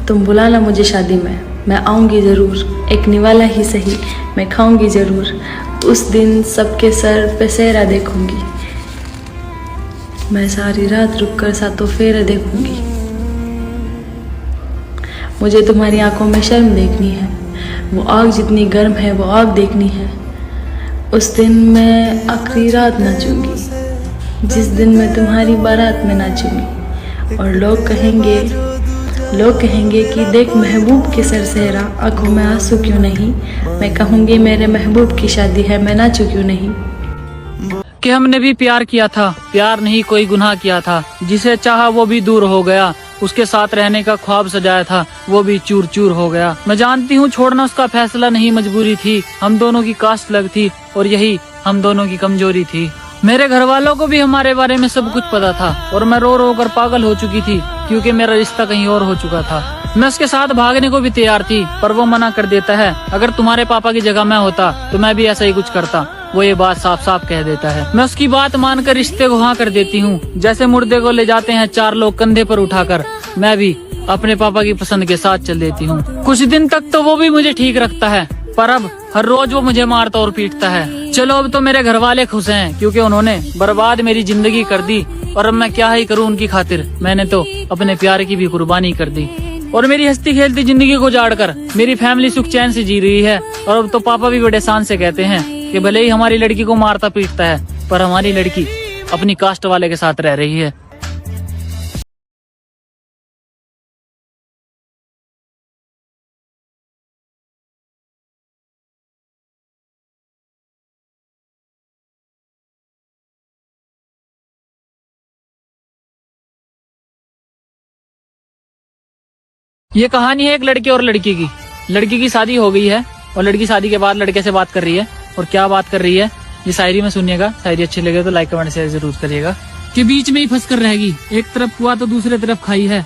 तुम बुलाना मुझे शादी में, मैं आऊंगी जरूर। एक निवाला ही सही, मैं खाऊंगी जरूर। उस दिन सबके सर पे सेहरा देखूंगी। मैं सारी रात रुककर सातों फेरे देखूंगी। मुझे तुम्हारी आंखों में शर्म देखनी है, वो आग जितनी गर्म है वो आग देखनी है। उस दिन मैं आखिरी रात नाचूंगी, जिस दिन मैं तुम्हारी बारात में नाचूंगी। और लोग कहेंगे कि देख महबूब के सर सेहरा, आंखों में आंसू क्यों नहीं। मैं कहूँगी मेरे महबूब की शादी है, मैं नाचूं क्यों नहीं। कि हमने भी प्यार किया था, प्यार नहीं कोई गुनाह किया था। जिसे चाहा वो भी दूर हो गया, उसके साथ रहने का ख्वाब सजाया था वो भी चूर चूर हो गया। मैं जानती हूँ छोड़ना उसका फैसला नहीं, मजबूरी थी। हम दोनों की कास्ट अलग थी और यही हम दोनों की कमजोरी थी। मेरे घर वालों को भी हमारे बारे में सब कुछ पता था और मैं रो रो कर पागल हो चुकी थी, क्योंकि मेरा रिश्ता कहीं और हो चुका था। मैं उसके साथ भागने को भी तैयार थी, पर वो मना कर देता है। अगर तुम्हारे पापा की जगह मैं होता तो मैं भी ऐसा ही कुछ करता, वो ये बात साफ साफ कह देता है। मैं उसकी बात मानकर रिश्ते को हाँ कर देती हूँ। जैसे मुर्दे को ले जाते हैं 4 लोग कंधे पर उठाकर, मैं भी अपने पापा की पसंद के साथ चल देती हूँ। कुछ दिन तक तो वो भी मुझे ठीक रखता है, पर अब हर रोज वो मुझे मारता और पीटता है। चलो अब तो मेरे घर वाले खुश हैं, क्योंकि उन्होंने बर्बाद मेरी जिंदगी कर दी। और अब मैं क्या ही करूँ उनकी खातिर, मैंने तो अपने प्यार की भी कुर्बानी कर दी। और मेरी हंसती खेलती जिंदगी को जाड़कर मेरी फैमिली सुख चैन से जी रही है। और अब तो पापा भी बड़े शान से कहते हैं कि भले ही हमारी लड़की को मारता पीटता है, पर हमारी लड़की अपनी कास्ट वाले के साथ रह रही है। ये कहानी है एक लड़के और लड़की की। लड़की की शादी हो गई है और लड़की शादी के बाद लड़के से बात कर रही है। और क्या बात कर रही है ये शायरी में सुनिएगा। शायरी अच्छी लगे तो लाइक कमेंट शेयर जरूर करिएगा। कि बीच में ही फंस कर रहेगी, एक तरफ कुआं तो दूसरे तरफ खाई है।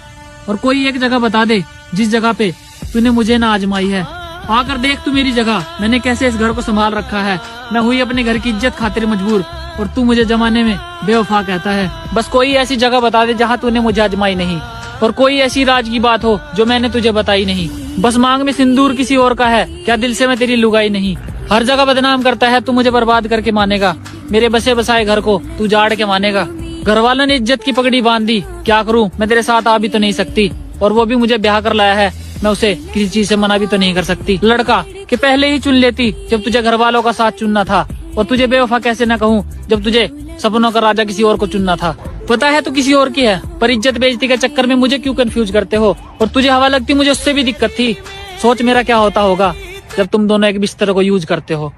और कोई एक जगह बता दे जिस जगह पे तूने मुझे ना आजमाई है। आकर देख तू मेरी जगह, मैंने कैसे इस घर को संभाल रखा है। मैं हुई अपने घर की इज्जत खातिर मजबूर, और तू मुझे जमाने में बेवफा कहता है। बस कोई ऐसी जगह बता दे जहाँ तूने मुझे आजमाई नहीं, और कोई ऐसी राज की बात हो जो मैंने तुझे बताई नहीं। बस मांग में सिंदूर किसी और का है, क्या दिल से मैं तेरी लुगाई नहीं। हर जगह बदनाम करता है तू, मुझे बर्बाद करके मानेगा। मेरे बसे बसाए घर को तू जाड़ के मानेगा। घर वालों ने इज्जत की पगड़ी बांध दी, क्या करूं मैं तेरे साथ आ भी तो नहीं सकती। और वो भी मुझे ब्याह कर लाया है, मैं उसे किसी चीज से मना भी तो नहीं कर सकती। लड़का कि पहले ही चुन लेती जब तुझे घर वालों का साथ चुनना था। और तुझे बेवफा कैसे न कहूँ जब तुझे सपनों का राजा किसी और को चुनना था। पता है तू किसी और की है, पर इज्जत बेइज्जती के चक्कर में मुझे क्यों कंफ्यूज करते हो। और तुझे हवा लगती मुझे उससे भी दिक्कत थी। सोच मेरा क्या होता होगा जब तुम दोनों एक बिस्तर को यूज करते हो।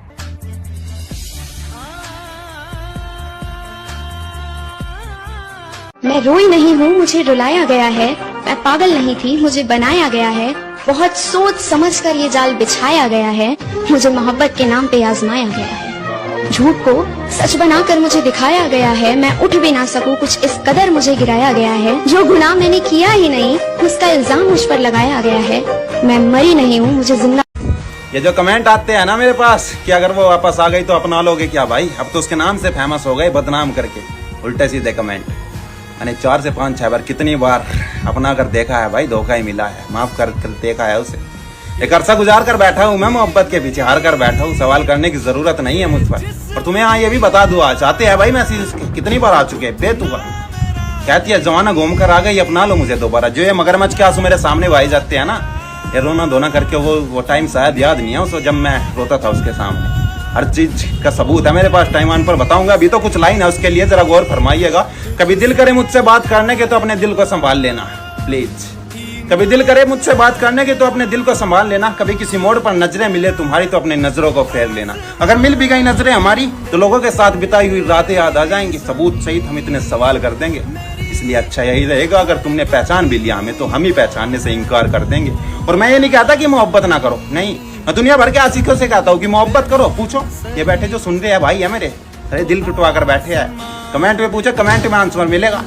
मैं रोई नहीं हूँ, मुझे रुलाया गया है। मैं पागल नहीं थी, मुझे बनाया गया है। बहुत सोच समझ कर ये जाल बिछाया गया है। मुझे मोहब्बत के नाम पे आजमाया गया है। झूठ को सच बनाकर मुझे दिखाया गया है। मैं उठ भी ना सकूं, कुछ इस कदर मुझे गिराया गया है। जो गुनाह मैंने किया ही नहीं, उसका इल्जाम मुझ पर लगाया गया है। मैं मरी नहीं हूँ, मुझे जिंदा ये जो कमेंट आते हैं ना मेरे पास कि अगर वो वापस आ गई तो अपना लोगे क्या भाई, अब तो उसके नाम से फेमस हो गए बदनाम करके, उल्टे सीधे कमेंट। मैंने 4 से 5-6 बार कितनी बार अपना कर देखा है भाई, धोखा ही मिला है, माफ कर देखा है उसे। एक अरसा गुजार कर बैठा हूँ मैं मोहब्बत के पीछे, हार कर बैठा हूँ, सवाल करने की जरूरत नहीं है मुझ पर। और तुम्हें हाँ ये भी बता दूँ, आज आते हैं भाई मैसेज उसके, कितनी बार आ चुके हैं बेतुका। कहती है जवाना घूम कर आ गई, अपना लो मुझे दोबारा। जो ये मगरमच्छ के आंसू मेरे सामने बहाए जाते हैं ना, ये रोना धोना करके, वो टाइम शायद याद नहीं है उसको जब मैं रोता था उसके सामने। हर चीज का सबूत है मेरे पास, टाइम आने पर बताऊंगा। अभी तो कुछ लाइन है उसके लिए, जरा गौर फरमाइएगा। कभी दिल करे मुझसे बात करने के तो अपने दिल को संभाल लेना प्लीज। कभी दिल करे मुझसे बात करने के तो अपने दिल को संभाल लेना। कभी किसी मोड़ पर नजरें मिले तुम्हारी तो अपने नजरों को फेर लेना। अगर मिल भी गई नजरें हमारी तो लोगों के साथ बिताई हुई रातें याद आ जाएंगी, सबूत सहित हम इतने सवाल कर देंगे। इसलिए अच्छा यही रहेगा, अगर तुमने पहचान भी लिया हमें तो हम ही पहचानने से इनकार कर देंगे। और मैं ये नहीं कहता कि मोहब्बत ना करो, नहीं, मैं दुनिया भर के आशिकों से कहता हूँ कि मोहब्बत करो। पूछो, ये बैठे जो सुन रहे हैं भाई है मेरे, अरे दिल टुटवा कर बैठे हैं, कमेंट में पूछो, कमेंट में आंसर मिलेगा,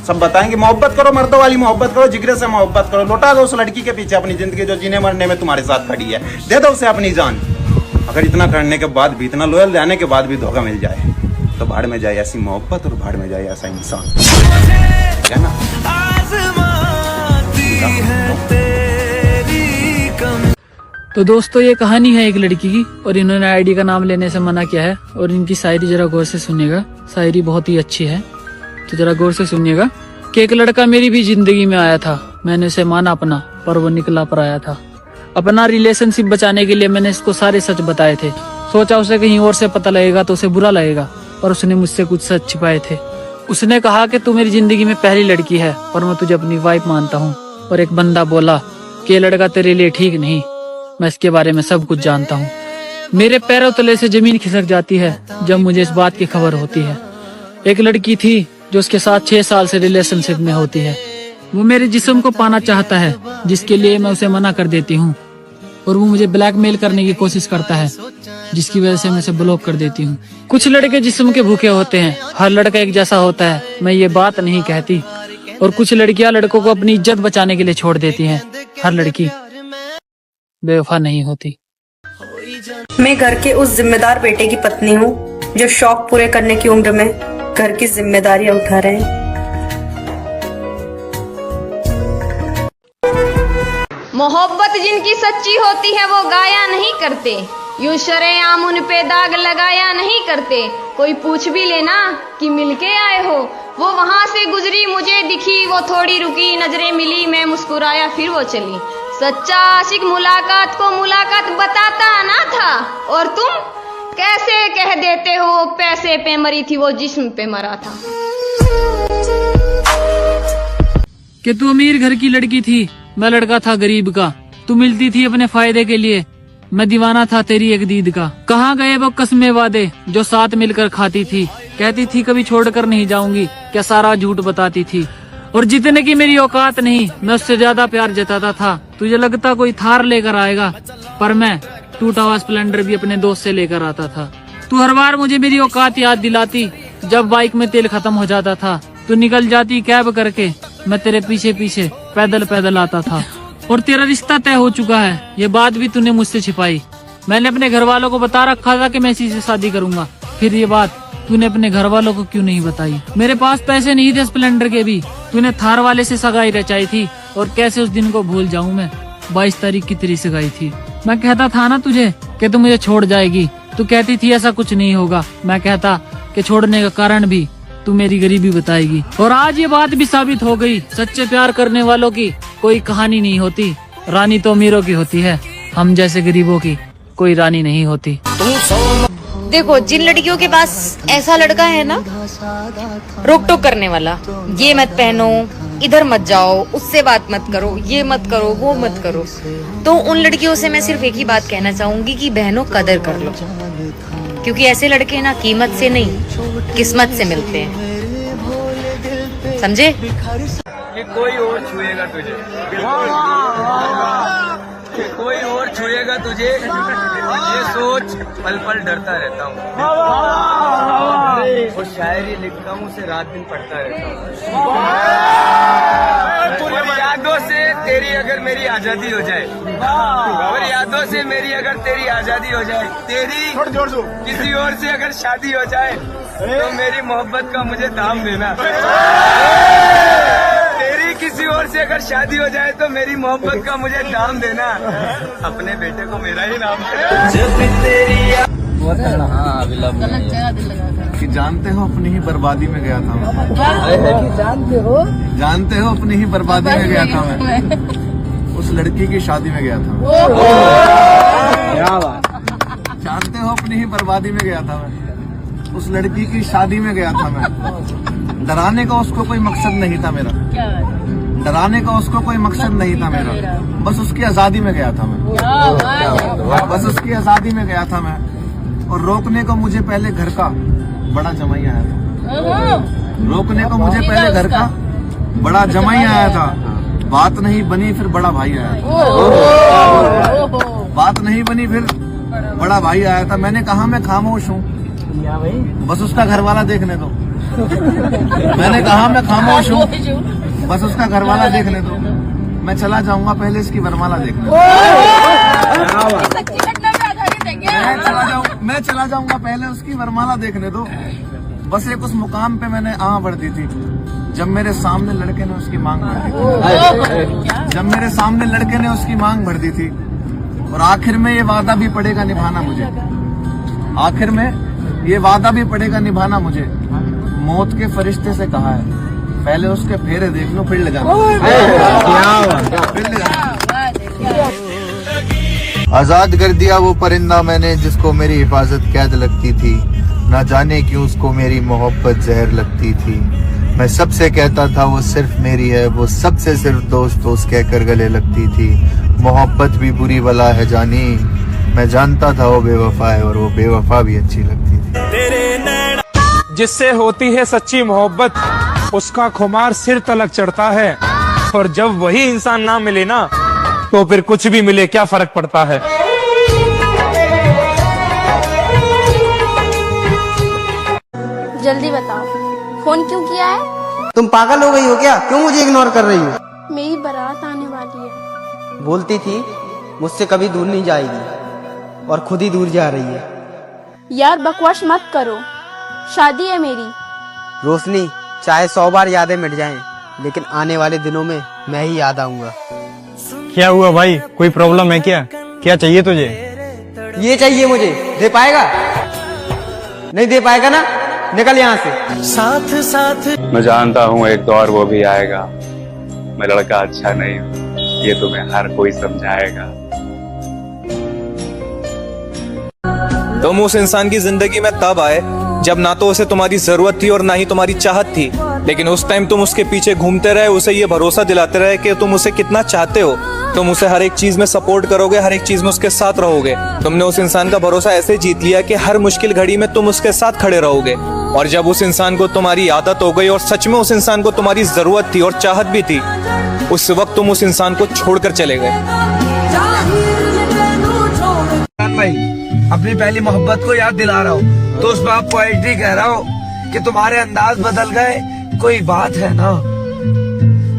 सब बताएंगे। मोहब्बत करो, मर्दों वाली मोहब्बत करो, जिगरे से मोहब्बत करो। लौटा दो उस लड़की के पीछे अपनी जिंदगी जो जीने मरने में तुम्हारे साथ खड़ी है, दे दो उसे अपनी जान। अगर इतना करने के बाद भी, इतना लॉयल रहने के बाद भी धोखा मिल जाए तो भाड़ में जाए ऐसी मोहब्बत और भाड़ में जाए ऐसा इंसान, है ना। तो दोस्तों ये कहानी है एक लड़की की, और इन्होंने आईडी का नाम लेने से मना किया है। और इनकी शायरी जरा गौर से सुनिएगा, शायरी बहुत ही अच्छी है, तो जरा गौर से सुनिएगा। कि एक लड़का मेरी भी जिंदगी में आया था, मैंने उसे माना अपना, पर वो निकला पराया था। अपना रिलेशनशिप बचाने के लिए मैंने इसको सारे सच बताए थे। सोचा उसे कहीं और से पता लगेगा तो उसे बुरा लगेगा, पर उसने मुझसे कुछ सच छिपाए थे। उसने कहा कि तू मेरी जिंदगी में पहली लड़की है, पर मैं तुझे अपनी वाइफ मानता हूँ। और एक बंदा बोला कि ये लड़का तेरे लिए ठीक नहीं, मैं इसके बारे में सब कुछ जानता हूँ। मेरे पैरों तले से जमीन खिसक जाती है जब मुझे इस बात की खबर होती है। एक लड़की थी जो उसके साथ 6 साल से रिलेशनशिप में होती है। वो मेरे जिस्म को पाना चाहता है, जिसके लिए मैं उसे मना कर देती हूँ। और वो मुझे ब्लैकमेल करने की कोशिश करता है, जिसकी वजह से मैं उसे ब्लॉक कर देती हूँ। कुछ लड़के जिस्म के भूखे होते हैं, हर लड़का एक जैसा होता है, मैं ये बात नहीं कहती। और कुछ लड़कियां लड़कों को अपनी इज्जत बचाने के लिए छोड़ देती हैं, हर लड़की बेवफा नहीं होती। मैं घर के उस जिम्मेदार बेटे की पत्नी हूँ जो शौक पूरे करने की उम्र में घर की जिम्मेदारियां उठा रहे हैं। मोहब्बत जिनकी सच्ची होती है वो गाया नहीं करते, यूं शरेआम उन पे दाग लगाया नहीं करते। कोई पूछ भी लेना कि मिलके आए हो, वो वहां से गुजरी मुझे दिखी, वो थोड़ी रुकी नजरें मिली, मैं मुस्कुराया फिर वो चली। सच्चा आशिक मुलाकात को मुलाकात बताता ना था, और तुम कैसे कह देते हो पैसे पे मरी थी वो जिस्म पे मरा था। कि तू अमीर घर की लड़की थी, मैं लड़का था गरीब का। तू मिलती थी अपने फायदे के लिए, मैं दीवाना था तेरी एक दीद का। कहाँ गए वो कस्में वादे जो साथ मिलकर खाती थी, कहती थी कभी छोड़कर नहीं जाऊंगी, क्या सारा झूठ बताती थी। और जितने की मेरी औकात नहीं, मैं उससे ज्यादा प्यार जताता था। तुझे लगता कोई थार लेकर आएगा, पर मैं टूटा हुआ स्प्लेंडर भी अपने दोस्त से लेकर आता था। तू हर बार मुझे मेरी औकात याद दिलाती, जब बाइक में तेल खत्म हो जाता था। तू निकल जाती कैब करके, मैं तेरे पीछे पीछे पैदल पैदल आता था। और तेरा रिश्ता तय हो चुका है, ये बात भी तूने मुझसे छिपाई। मैंने अपने घर वालों को बता रखा था कि मैं इसी से शादी करूंगा, फिर ये बात तूने अपने घर वालों को क्यों नहीं बताई। मेरे पास पैसे नहीं थे स्प्लेंडर के भी, तूने थार वाले से सगाई रचाई थी। और कैसे उस दिन को भूल जाऊं मैं, 22 तारीख की तेरी सगाई थी। मैं कहता था ना तुझे कि तू मुझे छोड़ जाएगी, तू कहती थी ऐसा कुछ नहीं होगा। मैं कहता कि छोड़ने का कारण भी तू मेरी गरीबी बताएगी। और आज ये बात भी साबित हो गई, सच्चे प्यार करने वालों की कोई कहानी नहीं होती, रानी तो अमीरों की होती है, हम जैसे गरीबों की कोई रानी नहीं होती। देखो, जिन लड़कियों के पास ऐसा लड़का है ना रोक टोक करने वाला, ये मत पहनो, इधर मत जाओ, उससे बात मत करो, ये मत करो, वो मत करो, तो उन लड़कियों से मैं सिर्फ एक ही बात कहना चाहूंगी कि बहनों कदर कर लो, क्योंकि ऐसे लड़के ना कीमत से नहीं किस्मत से मिलते हैं, समझे। कि कोई और छुएगा तुझे, कोई और छुएगा तुझे, ये सोच पल पल डरता रहता हूँ। और शायरी लिखता हूँ, उसे रात दिन पढ़ता रहता हूँ। और यादों से तेरी अगर मेरी आजादी हो जाए, और यादों से मेरी अगर तेरी आजादी हो जाए, तेरी किसी और से अगर शादी हो जाए, तो मेरी मोहब्बत का मुझे दाम देना। तेरी किसी और से अगर शादी हो जाए तो मेरी मोहब्बत का मुझे दाम देना। अपने बेटे को मेरा ही नाम कि जानते हो अपनी ही बर्बादी में गया था मैं। जानते हो अपनी ही बर्बादी में गया था मैं। उस लड़की की शादी में गया था। जानते हो अपनी ही बर्बादी में गया था मैं। उस लड़की की शादी में गया था मैं। डराने का उसको कोई मकसद नहीं था मेरा। डराने का उसको कोई मकसद नहीं था मेरा। बस उसकी आजादी में गया था मैं। बस उसकी आजादी में गया था मैं। और रोकने को मुझे पहले घर का बड़ा जमाई आया था। रोकने को मुझे पहले घर का बड़ा जमाई आया था। बात नहीं बनी फिर बड़ा भाई आया था। बात नहीं बनी फिर बड़ा भाई आया था। मैंने कहा मैं खामोश हूँ, बस उसका घर वाला देखने दो। मैंने कहा मैं खामोश हूँ, बस उसका घर वाला देखने दो। मैं चला जाऊंगा पहले इसकी वरमाला देखने। मैं चला जाऊंगा पहले उसकी वरमाला देखने दो। बस एक उस मुकाम पे मैंने बढ़ दी थी जब मेरे सामने लड़के ने उसकी मांग भर दी थी। जब मेरे सामने लड़के ने उसकी मांग भर दी थी। और आखिर में ये वादा भी पड़ेगा निभाना मुझे। आखिर में ये वादा भी पड़ेगा निभाना मुझे। मौत के फरिश्ते से कहा है पहले उसके फेरे देख लो फिर ले जाना। आजाद कर दिया वो परिंदा मैंने जिसको मेरी हिफाजत कैद लगती थी। ना जाने क्यों उसको मेरी मोहब्बत जहर लगती थी। मैं सबसे कहता था वो सिर्फ मेरी है, वो सबसे सिर्फ दोस्त दोस्त कहकर गले लगती थी। मोहब्बत भी बुरी बला है जानी, मैं जानता था वो बेवफा है और वो बेवफा भी अच्छी लगती थी। जिससे होती है सच्ची मोहब्बत उसका खुमार सिर तलक चढ़ता है। और जब वही इंसान ना मिले ना तो फिर कुछ भी मिले क्या फर्क पड़ता है। जल्दी बताओ फोन क्यों किया है? तुम पागल हो गई हो क्या? क्यों मुझे इग्नोर कर रही हो? मेरी बारात आने वाली है। बोलती थी मुझसे कभी दूर नहीं जाएगी और खुद ही दूर जा रही है। यार बकवास मत करो, शादी है मेरी। रोशनी, चाहे 100 बार यादें मिट जाएं, लेकिन आने वाले दिनों में मैं ही याद आऊंगा। क्या हुआ भाई, कोई प्रॉब्लम है क्या? क्या चाहिए तुझे? ये चाहिए मुझे। दे पाएगा? नहीं दे पाएगा ना? निकल यहाँ से। साथ साथ मैं जानता हूँ एक दौर वो भी आएगा। मैं लड़का अच्छा नहीं हूँ, ये तुम्हें हर कोई समझाएगा। तुम उस इंसान की जिंदगी में तब आए जब ना तो उसे तुम्हारी जरूरत थी और ना ही तुम्हारी चाहत थी। लेकिन उस टाइम तुम उसके पीछे घूमते रहे, उसे ये भरोसा दिलाते रहे कि तुम उसे कितना चाहते हो। तुम उसे हर एक चीज में सपोर्ट करोगे, हर एक चीज में उसके साथ रहोगे। तुमने उस इंसान का भरोसा ऐसे जीत लिया कि हर मुश्किल घड़ी में तुम उसके साथ खड़े रहोगे। और जब उस इंसान को तुम्हारी आदत हो गई और सच में उस इंसान को तुम्हारी जरूरत थी और चाहत भी थी, उस वक्त तुम उस इंसान को छोड़कर चले गए। अपनी पहली मोहब्बत को याद दिला रहा हूँ तो उस पर आप पोएट्री कह रहा हूँ कि तुम्हारे अंदाज बदल गए कोई बात है ना।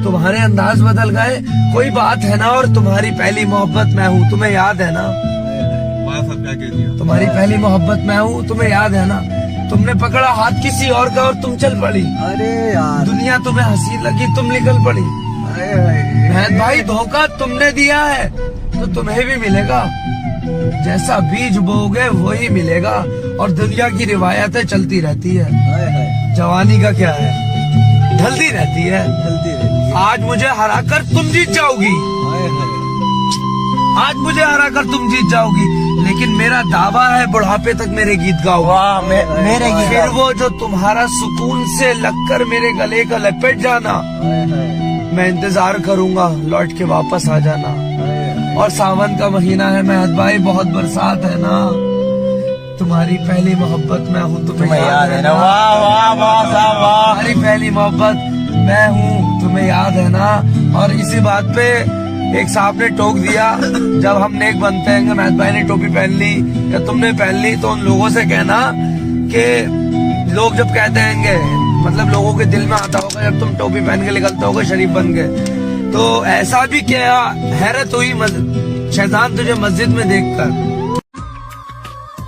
तुम्हारे अंदाज बदल गए कोई बात है ना। और तुम्हारी पहली मोहब्बत मैं हूँ, तुम्हें याद है ना। तुम्हारी पहली मोहब्बत मैं हूँ, तुम्हें याद है ना। तुमने पकड़ा हाथ किसी और का और तुम चल पड़ी। अरे यार, दुनिया तुम्हें हंसी लगी, तुम निकल पड़ी। मेहद भाई, धोखा तुमने दिया है तो तुम्हें भी मिलेगा। जैसा बीज बोओगे वही मिलेगा। और दुनिया की रिवायतें चलती रहती है। जवानी का क्या है, ढलती रहती है। आज मुझे हराकर तुम जीत जाओगी। आज मुझे हराकर तुम जीत जाओगी, लेकिन मेरा दावा है बुढ़ापे तक मेरे गीत गाओ। मेरे गीत फिर वो जो तुम्हारा सुकून से लगकर मेरे गले का लपेट जाना। मैं इंतजार करूंगा, लौट के वापस आ जाना। और सावन का महीना है मेहद भाई, बहुत बरसात है ना। तुम्हारी पहली मोहब्बत मैं हूँ, तुम्हें याद है ना। वाह वाह वाह वाह, तुम्हारी पहली मोहब्बत मैं हूँ, तुम्हें याद है ना। और इसी बात पे एक साहब ने टोक दिया, जब हम नेक बनते हैं, महत भाई ने टोपी पहन ली या तुमने पहन ली, तो उन लोगों से कहना कि लोग जब कहते हैं, मतलब लोगों के दिल में आता होगा जब तुम टोपी पहन के निकलते होगे शरीफ बन के, तो ऐसा भी क्या हैरत हुई शैतान तुझे मस्जिद में देखकर।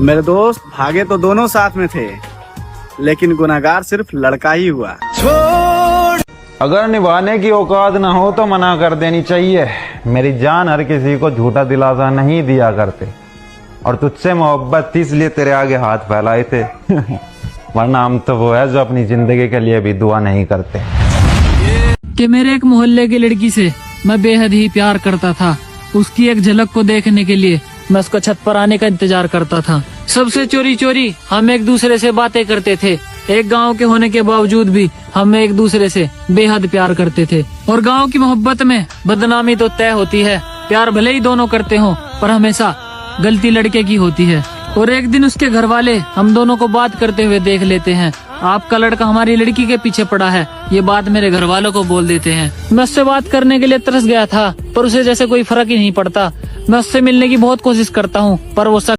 मेरे दोस्त भागे तो दोनों साथ में थे, लेकिन गुनाहगार सिर्फ लड़का ही हुआ। अगर निभाने की औकात ना हो तो मना कर देनी चाहिए। मेरी जान हर किसी को झूठा दिलासा नहीं दिया करते, और तुझसे मोहब्बत थी इसलिए तेरे आगे हाथ फैलाए थे वरना हम तो वो है जो अपनी जिंदगी के लिए भी दुआ नहीं करते। कि मेरे एक मोहल्ले की लड़की से मैं बेहद ही प्यार करता था। उसकी एक झलक को देखने के लिए मैं उसको छत पर आने का इंतजार करता था। सबसे चोरी चोरी हम एक दूसरे से बातें करते थे। एक गांव के होने के बावजूद भी हम एक दूसरे से बेहद प्यार करते थे। और गांव की मोहब्बत में बदनामी तो तय होती है। प्यार भले ही दोनों करते हों, पर हमेशा गलती लड़के की होती है। और एक दिन उसके घर वाले हम दोनों को बात करते हुए देख लेते हैं। आपका लड़का हमारी लड़की के पीछे पड़ा है, ये बात मेरे घर वालों को बोल देते हैं। मैं उससे बात करने के लिए तरस गया था, पर उसे जैसे कोई फर्क ही नहीं पड़ता। मैं उससे मिलने की बहुत कोशिश करता हूँ, पर वो